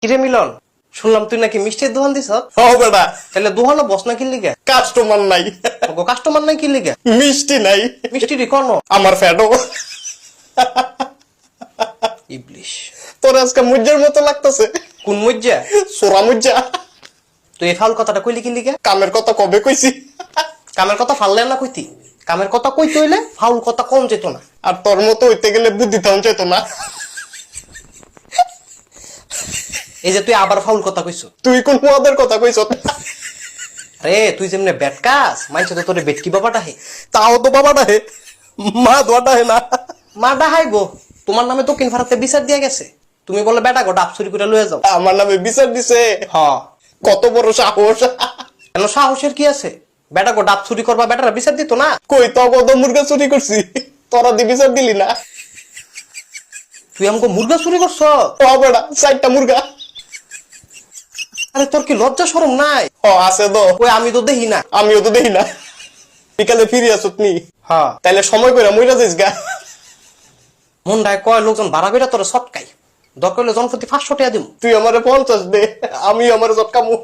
কিরে মিলন, শুনলাম তুই নাকি মিষ্টির দোকান দিছ? ও বেটা, তাহলে দোকানে বস না কিনলি গে? কাস্টমার নাই, কাস্টমার নাই কিনলি গে? মিষ্টি নাই, মিষ্টি রে কোন আমার ফ্যাটও। ইবলিশ। তোর আজকে মুজ্জার মতো লাগতেছে। কোন মজ্জা? সোরা মুজ্জা। তুই এই ফাউল কথাটা কইলি কিনলি গে? কামের কথা কবে কইছি? কামের কথা ফাললে না কইতি? কামের কথা কইতে হইলে ফাউল কথা কম যেত না। আর তোর মতো হইতে গেলে বুদ্ধি থাউন চাইতো না। এই যে তুই আবার ফাউল কথা কইছ। তুই কোন পদের কথা কইছ? আরে তুই যেমনে বেটকাস মাইছে তো তোরে বেটকি বাবাটা হে। তাও তো বাবাটা হে, মা দোয়াটা হে না। মা ডাহাই গো, তোমার নামে দক্ষিণ ভারতে বিচার দিয়া গেছে। তুমি বলে বেটা গো ডাব চুরি করে লয়ে যাও। আমার নামে বিচার দিছে। হ, কত বড় সাহস! কেন সাহসের কি আছে? বেটা গো ডাব চুরি করবা, বেটারা বিচার দিত না? কই তো কত মুরগা চুরি করছি, তোরা দি বিচার দিলি না। তুই আমাকে মুরগা চুরি করছ? ও বেটা, 4টা মুরগা। আরে তোর কি লজ্জা শরম নাই? ও আছে তো, ওই আমি তো দেখি না। আমিও তো দেখি না। বিকালে ফিরে আসত নি, হ্যাঁ, তাইলে সময় করে মইরা যাইস গা। মন্ডায় কয় লোকজন ভাড়া করে তোরে সটকাই, দরকার হলে জনপ্রতি 500 টাকা দিব। তুই আমারে 50 দে, আমি আমারে চটকামু।